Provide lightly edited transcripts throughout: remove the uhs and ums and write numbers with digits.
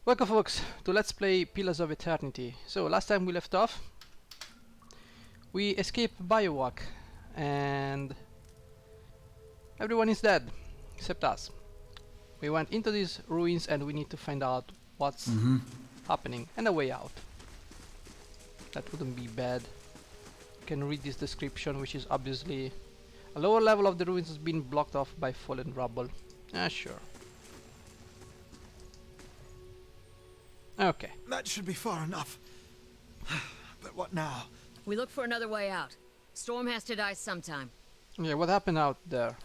Welcome folks to Let's Play Pillars of Eternity. So last time we left off, we escaped Biowak and everyone is dead except us. We went into these ruins and we need to find out what's happening and a way out. That wouldn't be bad. You can read this description, which is obviously a lower level of the ruins has been blocked off by fallen rubble. Sure. Okay. That should be far enough. But what now? We look for another way out. Storm has to die sometime. Yeah, what happened out there?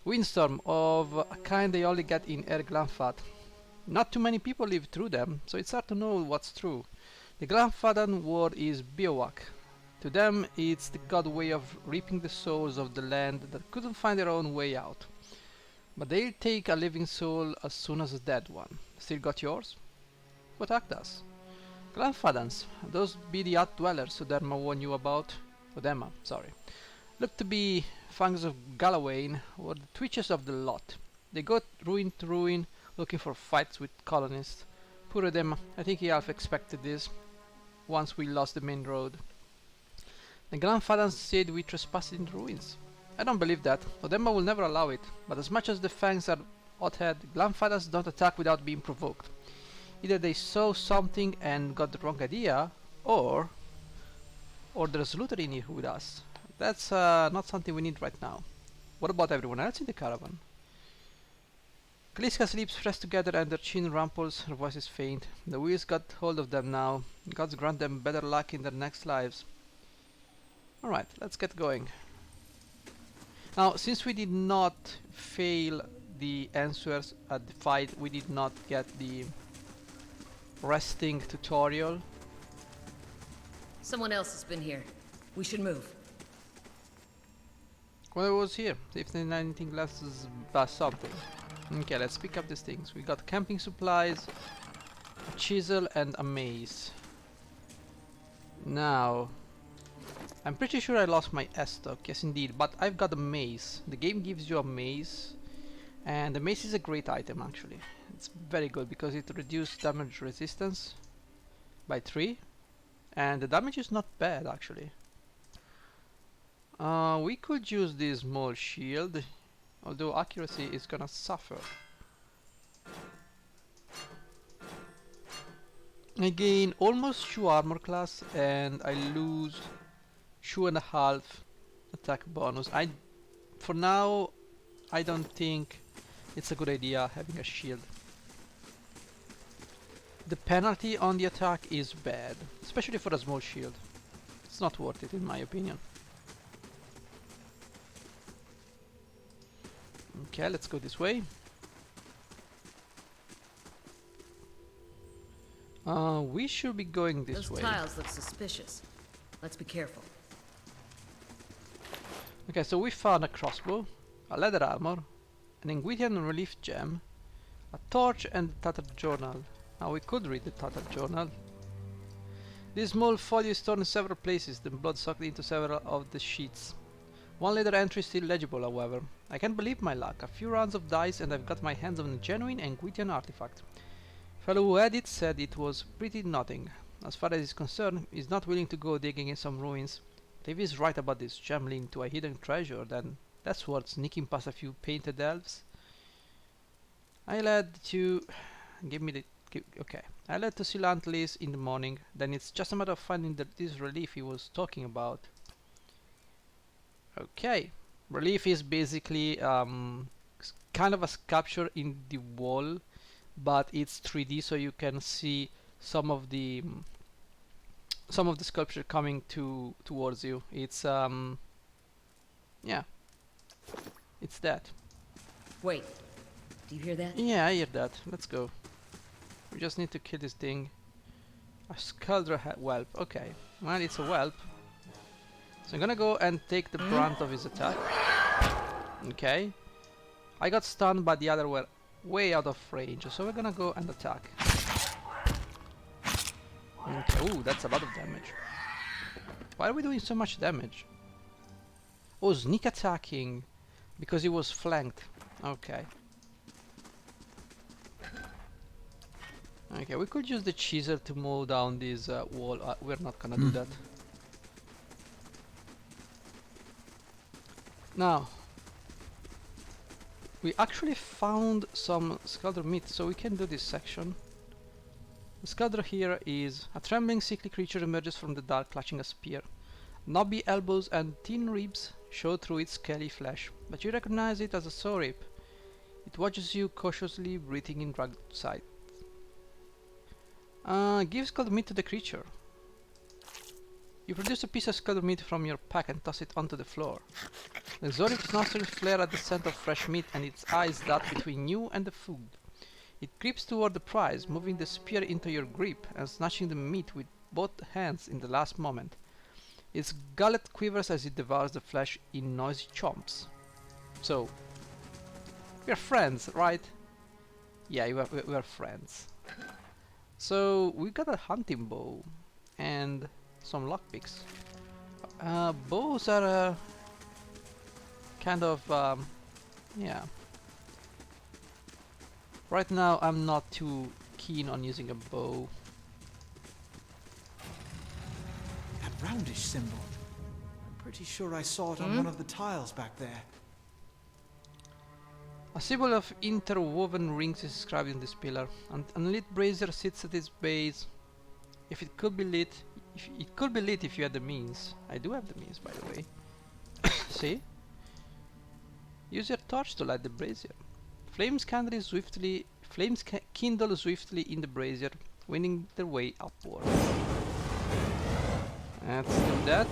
Windstorm of a kind they only get in Air Glanfad. Not too many people live through them, so it's hard to know what's true. The Glanfadan word is Biowak. To them, it's the god way of reaping the souls of the land that couldn't find their own way out. But they'll take a living soul as soon as a dead one. Still got yours? Who attacked us? Glanfadans, those be the hut dwellers Udema warned you about. Udema, sorry. Look to be fangs of Galawain, or the twitches of the lot. They go ruin to ruin, looking for fights with colonists. Poor Udema, I think he half expected this, once we lost the main road. The Glanfadans said we trespassed in the ruins. I don't believe that. Udema will never allow it, but as much as the fangs are hothead, Glanfadans don't attack without being provoked. Either they saw something and got the wrong idea, or there's looter in here with us. That's not something we need right now. What about everyone else in the caravan? Kaliska's lips press together and her chin rumples, her voice is faint. The wheels got hold of them now. Gods grant them better luck in their next lives. Alright, let's get going. Now, since we did not fail the answers at the fight, we did not get the resting tutorial. Someone else has been here. We should move. Well, I was here. If anything glasses something. Okay, let's pick up these things. We got camping supplies, a chisel and a mace. Now, I'm pretty sure I lost my S-stock, yes indeed, but I've got a mace. The game gives you a mace, and the mace is a great item actually. It's very good because it reduces damage resistance by 3, and the damage is not bad actually. We could use this small shield, although accuracy is gonna suffer. I gain almost 2 armor class and I lose 2.5 attack bonus. For now, I don't think it's a good idea having a shield. The penalty on the attack is bad, especially for a small shield. It's not worth it in my opinion. Okay, let's go this way. We should be going this way. Those tiles look suspicious. Let's be careful. Okay, so we found a crossbow, a leather armor, an Engwythian relief gem, a torch and a tattered journal. Now we could read the tattered journal. This small folio is torn in several places, then blood sucked into several of the sheets. One later entry is still legible, however. I can't believe my luck. A few rounds of dice and I've got my hands on a genuine Engwythian artifact. Fellow who had it said it was pretty nothing. As far as he's concerned, he's not willing to go digging in some ruins. But if he's right about this gem leading to a hidden treasure, then that's worth sneaking past a few painted elves. I'll head to... okay. I'll head to Silantlis in the morning, then it's just a matter of finding this relief he was talking about. Okay. Relief is basically kind of a sculpture in the wall, but it's 3D, so you can see some of the sculpture coming towards you. It's yeah, it's that. Wait, do you hear that? Yeah, I hear that. Let's go. We just need to kill this thing. A Skuldra whelp. Okay, well, it's a whelp. So I'm gonna go and take the brunt of his attack. Okay. I got stunned, but the other were way out of range, so we're gonna go and attack. Okay. Ooh, that's a lot of damage. Why are we doing so much damage? Oh, sneak attacking because he was flanked. Okay. Okay, we could use the chisel to mow down this wall. We're not gonna do that. Now, we actually found some Sculptor meat, so we can do this section. The Sculptor here is a trembling, sickly creature emerges from the dark, clutching a spear. Knobby elbows and thin ribs show through its scaly flesh, but you recognize it as a saurip. It watches you cautiously, breathing in rugged sight. Give Sculptor meat to the creature. You produce a piece of Sculptor meat from your pack and toss it onto the floor. The saurip's nostrils flare at the scent of fresh meat, and its eyes dart between you and the food. It creeps toward the prize, moving the spear into your grip and snatching the meat with both hands in the last moment. Its gullet quivers as it devours the flesh in noisy chomps. So, we're friends, right? Yeah, we're friends. So, we got a hunting bow and some lockpicks. Bows are kind of, yeah. Right now, I'm not too keen on using a bow. That roundish symbol. I'm pretty sure I saw it on one of the tiles back there. A symbol of interwoven rings is inscribed in this pillar. An unlit brazier sits at its base. If it could be lit, if you had the means. I do have the means, by the way. See? Use your torch to light the brazier. Flames kindle swiftly in the brazier, winding their way upward. Let's do that.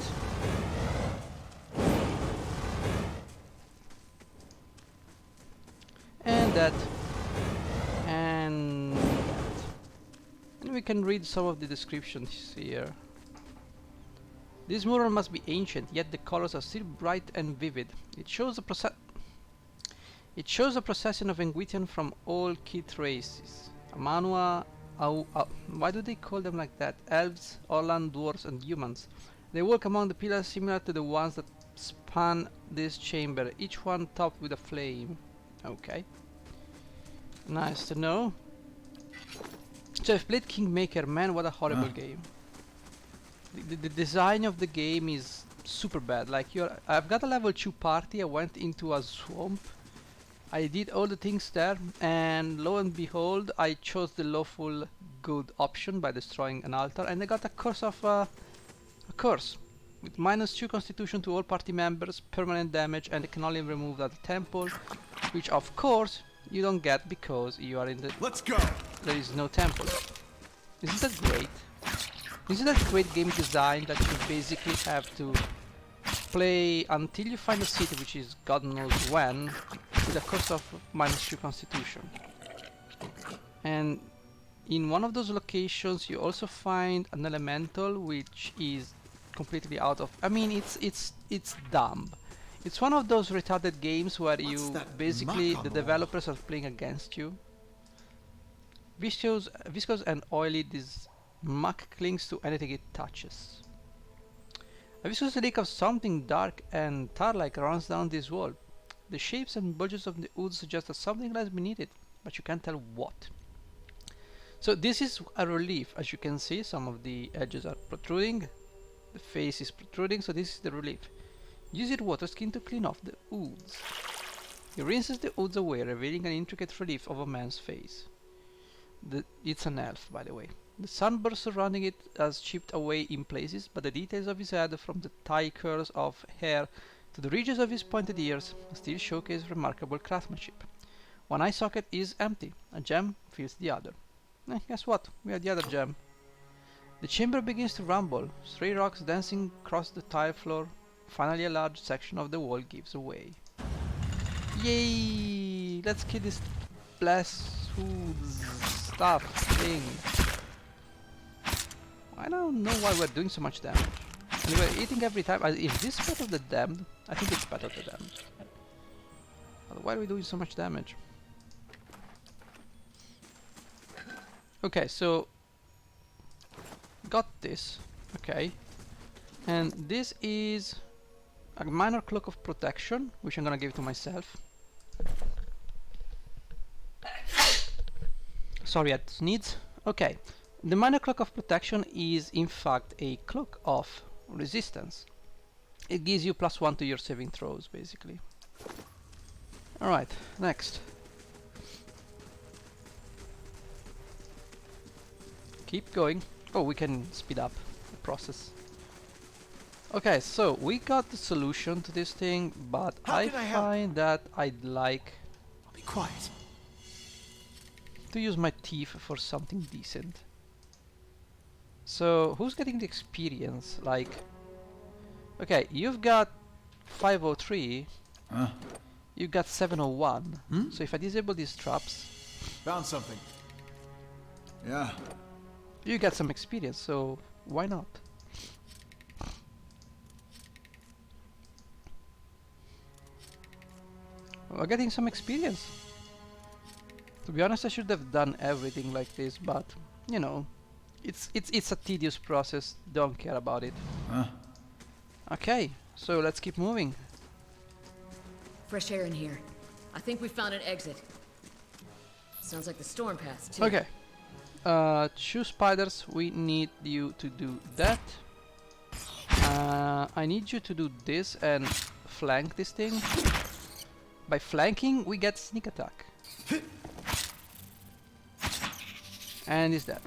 And that. And that. And we can read some of the descriptions here. This mural must be ancient, yet the colors are still bright and vivid. It shows a procession of Engwythian from all Kith races. Amanua, why do they call them like that? Elves, Orlan, dwarves and humans. They walk among the pillars similar to the ones that span this chamber, each one topped with a flame. Okay. Nice to know. So I've played Kingmaker, man, what a horrible game. The design of the game is super bad. Like I've got a level 2 party, I went into a swamp. I did all the things there, and lo and behold, I chose the lawful good option by destroying an altar, and I got a curse of a curse with -2 constitution to all party members, permanent damage, and it can only be removed at the temple, which of course you don't get because you are in the. Let's go. There is no temple. Isn't that great? Isn't that great game design that you basically have to play until you find a city, which is God knows when, with a cost of -2 constitution. And in one of those locations you also find an elemental which is completely out of. I mean, it's dumb. It's one of those retarded games where you basically the developers are playing against you. Viscous and oily, this muck clings to anything it touches. A viscous leak of something dark and tar-like runs down this wall. The shapes and bulges of the wood suggest that something lies beneath it, but you can't tell what. So this is a relief. As you can see, some of the edges are protruding, the face is protruding, so this is the relief. Use your water skin to clean off the ooze. He rinses the ooze away, revealing an intricate relief of a man's face. It's an elf, by the way. The sunburst surrounding it has chipped away in places, but the details of his head, from the tight curls of hair to the ridges of his pointed ears, still showcase remarkable craftsmanship. One eye socket is empty. A gem fills the other. Guess what? We have the other gem. The chamber begins to rumble, stray rocks dancing across the tile floor. Finally, a large section of the wall gives away. Yay! Let's kill this blessed stuff thing. I don't know why we're doing so much damage. And we're eating every time. Is this part of the damned? I think it's part of the damned. Why are we doing so much damage? Okay, so got this. Okay, and this is a minor cloak of protection, which I'm gonna give to myself. Sorry, I had to sneeze. Okay, the minor cloak of protection is in fact a cloak of resistance. It gives you +1 to your saving throws, basically. Alright, next. Keep going. Oh, we can speed up the process. Okay, so we got the solution to this thing, but How I can I help? find that I'd like I'll be quiet. to use my teeth for something decent. So, who's getting the experience? Like, okay, you've got 503, you've got 701. So if I disable these traps, Found something. Yeah. you get some experience, so why not? We're getting some experience. To be honest, I should have done everything like this, but you know, it's a tedious process. Don't care about it. Okay, so let's keep moving. Fresh air in here. I think we found an exit. Sounds like the storm pass, too. Okay. Two spiders. We need you to do that. I need you to do this and flank this thing. By flanking, we get sneak attack. And he's dead.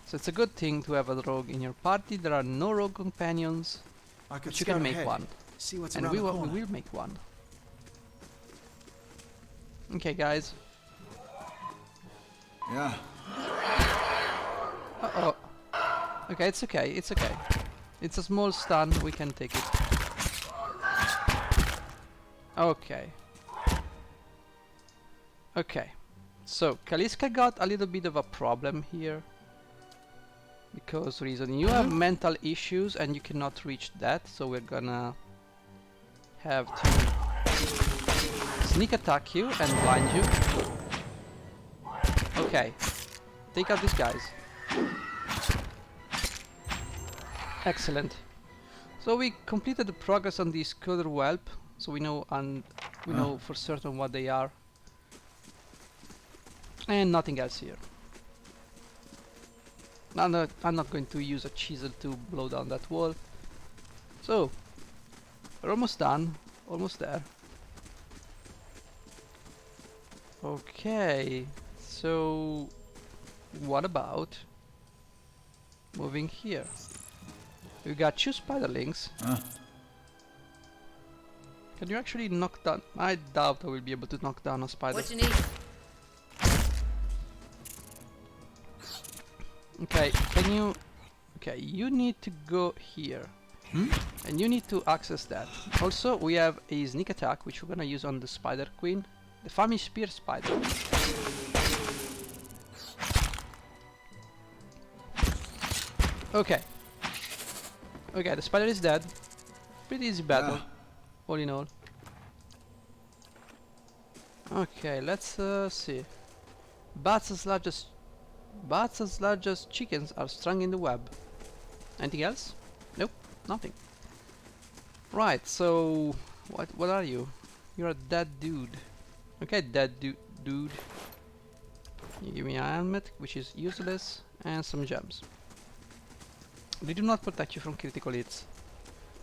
So it's a good thing to have a rogue in your party. There are no rogue companions, I could but you scout can make ahead, one. see what's And around we the will, corner. we will make one. Okay, guys. Yeah. Uh-oh. Okay, it's okay, it's okay. It's a small stun, we can take it. Okay. Okay. So, Kaliska got a little bit of a problem here. Because reason, you have mental issues and you cannot reach that, so we're gonna have to sneak attack you and blind you. Okay. Take out these guys. Excellent. So we completed the progress on the Scuder Whelp, so we know for certain what they are. And nothing else here. I'm not going to use a chisel to blow down that wall. So, we're almost done. Almost there. Okay, so what about moving here? We got two spiderlings. Can you actually knock down? I doubt I will be able to knock down a spider. What you need? Okay, can you... Okay, you need to go here. And you need to access that. Also, we have a sneak attack, which we're gonna use on the Spider Queen. The Family Spear Spider. Okay. Okay, the spider is dead. Pretty easy battle, all in all. Okay, let's see. Bats as large as chickens are strung in the web. Anything else? Nope, nothing. Right, so what are you? You're a dead dude. Okay, dead dude. You give me a helmet, which is useless, and some gems. They do not protect you from critical hits,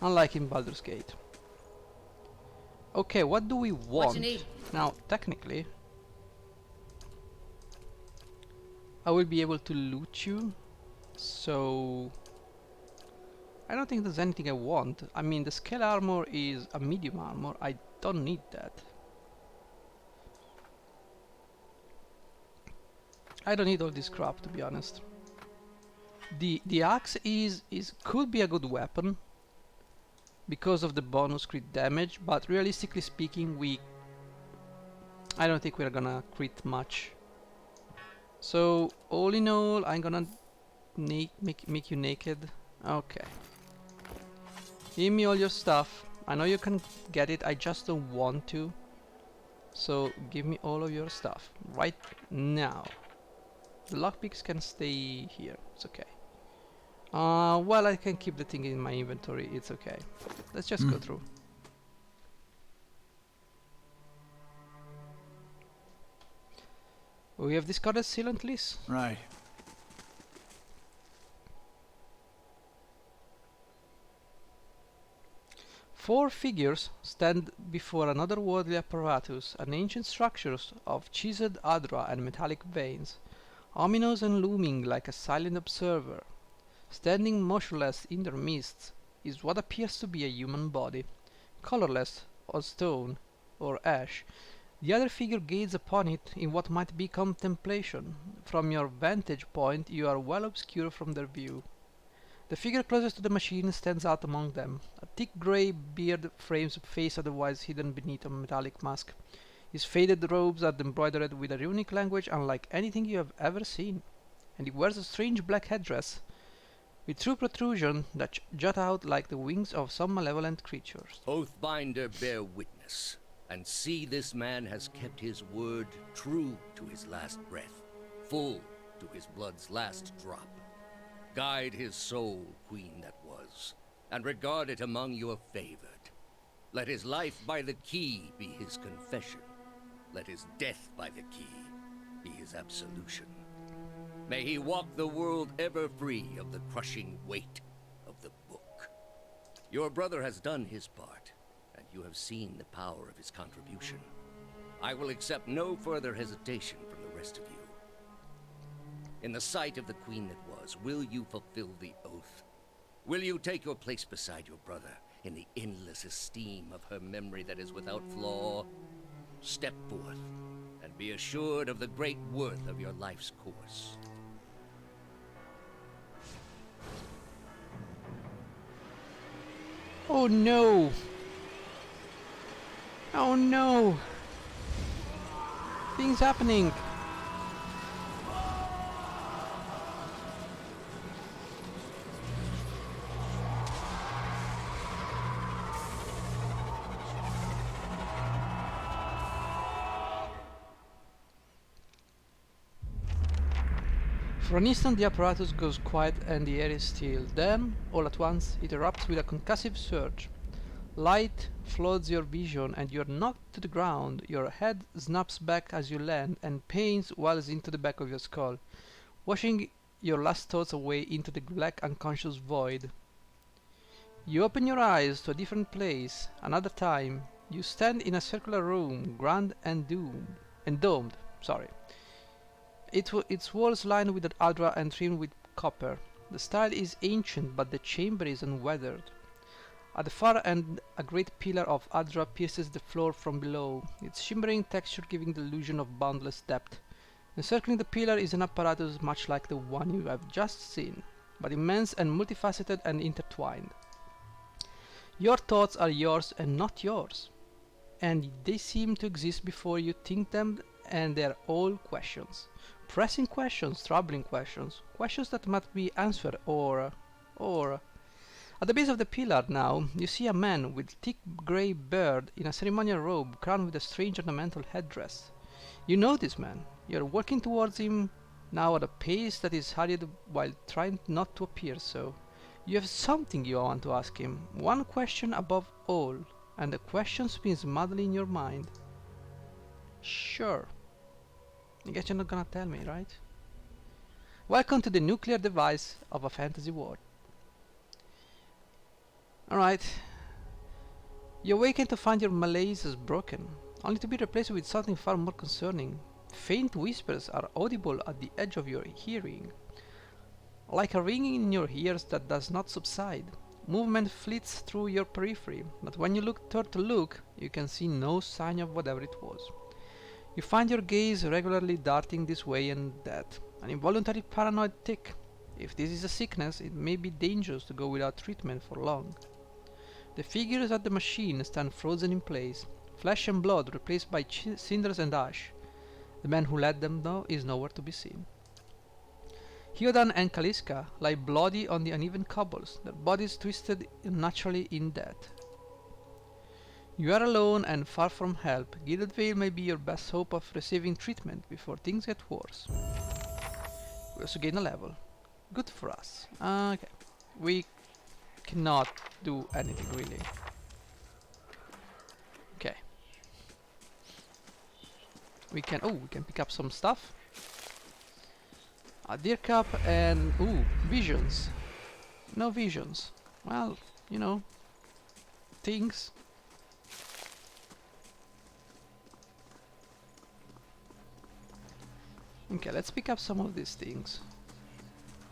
unlike in Baldur's Gate. Okay, what do we want? What you need? Now, technically, I will be able to loot you, so I don't think there's anything I want. I mean, the scale armor is a medium armor. I don't need that. I don't need all this crap, to be honest. The axe could be a good weapon because of the bonus crit damage, but realistically speaking, I don't think we're gonna crit much. So all in all, I'm gonna make you naked. Okay. Give me all your stuff. I know you can get it, I just don't want to. So give me all of your stuff right now. The lockpicks can stay here, it's okay. Well, I can keep the thing in my inventory, it's okay. Let's just go through. We have discarded sealant list. Right. Four figures stand before an otherworldly apparatus, an ancient structure of chiseled adra and metallic veins, ominous and looming like a silent observer. Standing motionless in their midst is what appears to be a human body, colorless or stone or ash. The other figure gazes upon it in what might be contemplation. From your vantage point you are well obscured from their view. The figure closest to the machine stands out among them. A thick grey beard frames a face otherwise hidden beneath a metallic mask. His faded robes are embroidered with a runic language unlike anything you have ever seen, and he wears a strange black headdress with true protrusion that jut out like the wings of some malevolent creatures. Oathbinder, bear witness, and see this man has kept his word true to his last breath, full to his blood's last drop. Guide his soul, queen that was, and regard it among your favored. Let his life by the key be his confession. Let his death by the key be his absolution. May he walk the world ever free of the crushing weight of the book. Your brother has done his part, and you have seen the power of his contribution. I will accept no further hesitation from the rest of you. In the sight of the queen that was, will you fulfill the oath? Will you take your place beside your brother in the endless esteem of her memory that is without flaw? Step forth, and be assured of the great worth of your life's course. Oh no! Oh no! Things happening! For an instant the apparatus goes quiet and the air is still. Then, all at once, it erupts with a concussive surge. Light floods your vision and you are knocked to the ground. Your head snaps back as you land and pain wells into the back of your skull, washing your last thoughts away into the black unconscious void. You open your eyes to a different place, another time. You stand in a circular room, grand and domed. Its walls lined with adra and trimmed with copper. The style is ancient, but the chamber is unweathered. At the far end, a great pillar of adra pierces the floor from below, its shimmering texture giving the illusion of boundless depth. Encircling the pillar is an apparatus much like the one you have just seen, but immense and multifaceted and intertwined. Your thoughts are yours and not yours, and they seem to exist before you think them, and they're all questions. Pressing questions, troubling questions, questions that must be answered, or... At the base of the pillar now, you see a man with thick grey beard in a ceremonial robe crowned with a strange ornamental headdress. You know this man. You are walking towards him now at a pace that is hurried while trying not to appear so. You have something you want to ask him, one question above all, and the question spins madly in your mind. Sure. I guess you're not gonna tell me, right? Welcome to the nuclear device of a fantasy world. Alright. You awaken to find your malaise is broken, only to be replaced with something far more concerning. Faint whispers are audible at the edge of your hearing, like a ringing in your ears that does not subside. Movement flits through your periphery, but when you turn to look, you can see no sign of whatever it was. You find your gaze regularly darting this way and that, an involuntary paranoid tic. If this is a sickness, it may be dangerous to go without treatment for long. The figures at the machine stand frozen in place, flesh and blood replaced by cinders and ash. The man who led them, though, is nowhere to be seen. Hyodan and Kaliska lie bloody on the uneven cobbles, their bodies twisted unnaturally in death. You are alone and far from help. Gilded Veil may be your best hope of receiving treatment before things get worse. We also gain a level. Good for us. Okay. We cannot do anything really. Okay. We can pick up some stuff. A deer cup and ooh, visions. No visions. Well, you know, things. Okay, let's pick up some of these things.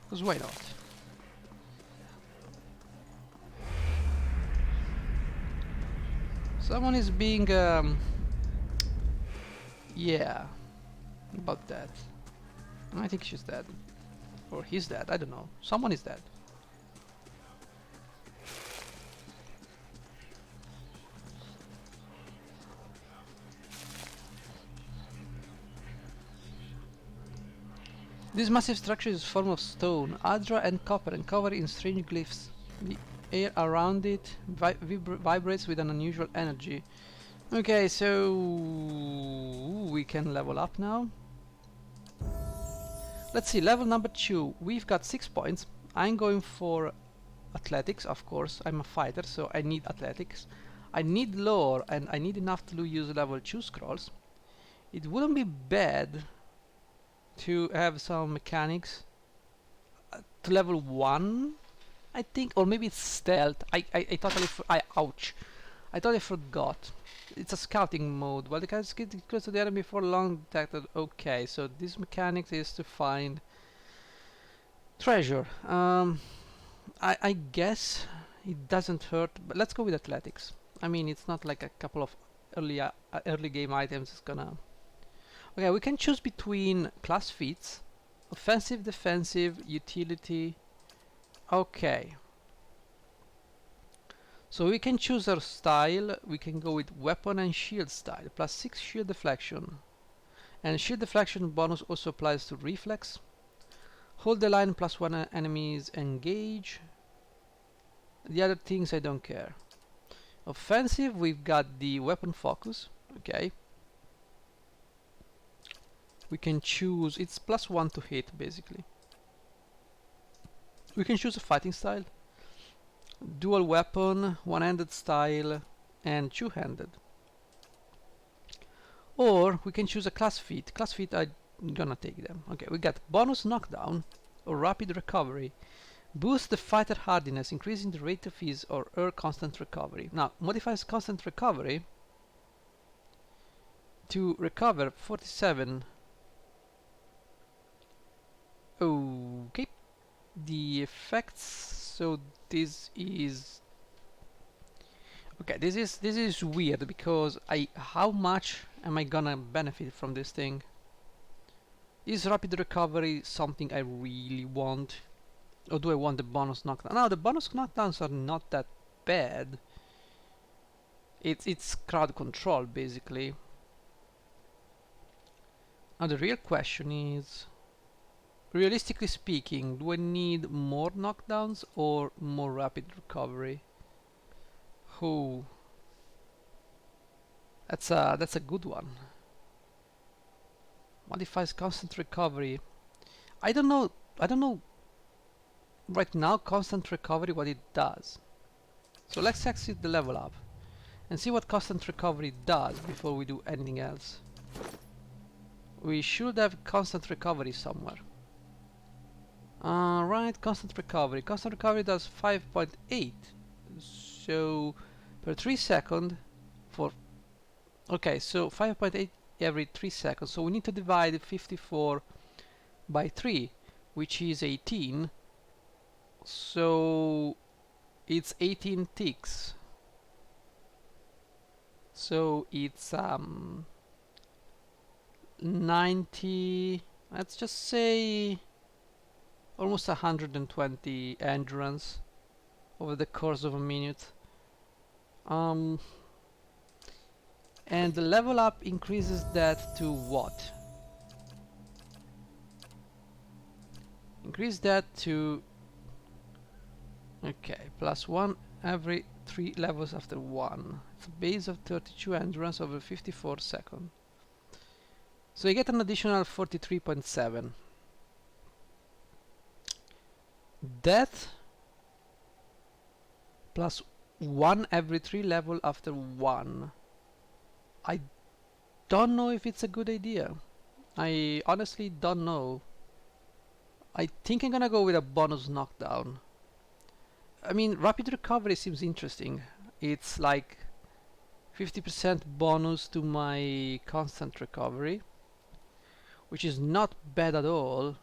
Because why not? Someone is being, yeah, about that. I think she's dead. Or he's dead, I don't know. Someone is dead. This massive structure is a form of stone, adra and copper, and covered in strange glyphs. The air around it vibrates with an unusual energy. Okay, so we can level up now. Let's see, level number 2. We've got 6 points. I'm going for athletics, of course. I'm a fighter, so I need athletics. I need lore, and I need enough to use level 2 scrolls. It wouldn't be bad to have some mechanics to level 1, I think, or maybe it's stealth. I totally ouch. I totally forgot. It's a scouting mode. While the guys get close to the enemy for long detected. Okay, so this mechanic is to find treasure. I guess it doesn't hurt, but let's go with athletics. I mean, it's not like a couple of early game items is gonna. Okay, we can choose between class feats, offensive, defensive, utility. Okay. So we can choose our style. We can go with weapon and shield style, plus 6 shield deflection. And shield deflection bonus also applies to reflex. Hold the line, plus 1 enemies engage. The other things I don't care. Offensive, we've got the weapon focus. Okay. We can choose, it's plus 1 to hit basically. We can choose a fighting style, dual weapon, one-handed style, and two-handed. Or we can choose a class feat. Class feat, I'm gonna take them. Okay, we got bonus knockdown or rapid recovery. Boost the fighter hardiness, increasing the rate of his or her constant recovery. Now, modifies constant recovery to recover 47. Okay, the effects. So this is okay. This is weird because how much am I gonna benefit from this thing? Is rapid recovery something I really want, or do I want the bonus knockdown? No, the bonus knockdowns are not that bad. It's crowd control basically. Now the real question is, realistically speaking, do I need more knockdowns or more rapid recovery? Oh, that's a good one. Modifies constant recovery. I don't know right now constant recovery what it does. So let's exit the level up and see what constant recovery does before we do anything else. We should have constant recovery somewhere. Right, constant recovery. Constant recovery does 5.8. So per 3 seconds for. Okay, so 5.8 every 3 seconds. So we need to divide 54 by 3, which is 18. So it's 18 ticks. So it's 90. Let's just say almost 120 endurance over the course of a minute. And the level up increases that to what? Increase that to, okay, plus 1 every 3 levels after 1. It's a base of 32 endurance over 54 seconds. So you get an additional 43.7. Death plus 1 every 3 level after 1. I don't know if it's a good idea. I honestly don't know. I think I'm gonna go with a bonus knockdown. I mean, rapid recovery seems interesting. It's like 50% bonus to my constant recovery, which is not bad at all.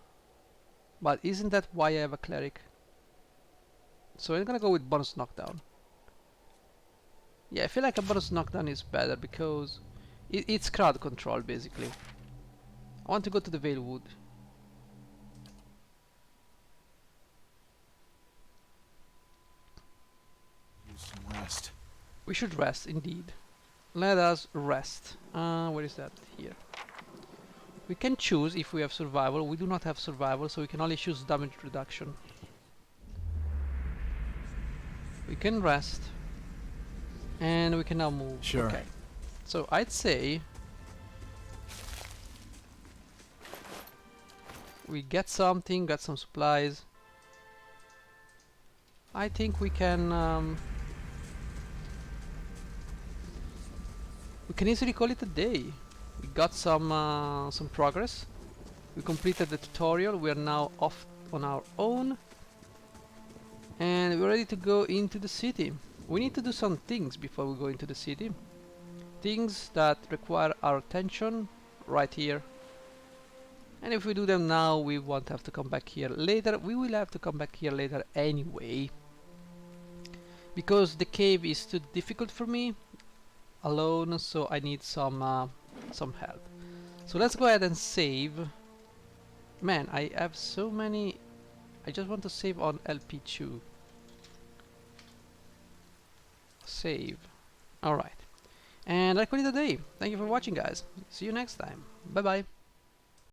But isn't that why I have a cleric? So I'm gonna go with bonus knockdown. Yeah, I feel like a bonus knockdown is better because it's crowd control basically. I want to go to the Vale Wood. Use some rest. We should rest indeed. Let us rest. Where is that? Here. We can choose if we have survival. We do not have survival, so we can only choose damage reduction. We can rest. And we can now move. Sure. Okay. So I'd say we get something, got some supplies. I think we can easily call it a day. We got some progress. We completed the tutorial. We are now off on our own, and we're ready to go into the city. We need to do some things before we go into the city. Things that require our attention right here. And if we do them now, we won't have to come back here later. We will have to come back here later anyway, because the cave is too difficult for me alone, so I need some help. So let's go ahead and save. Man, I have so many. I just want to save on LP2. Save. Alright. And I call it a day. Thank you for watching, guys. See you next time. Bye bye.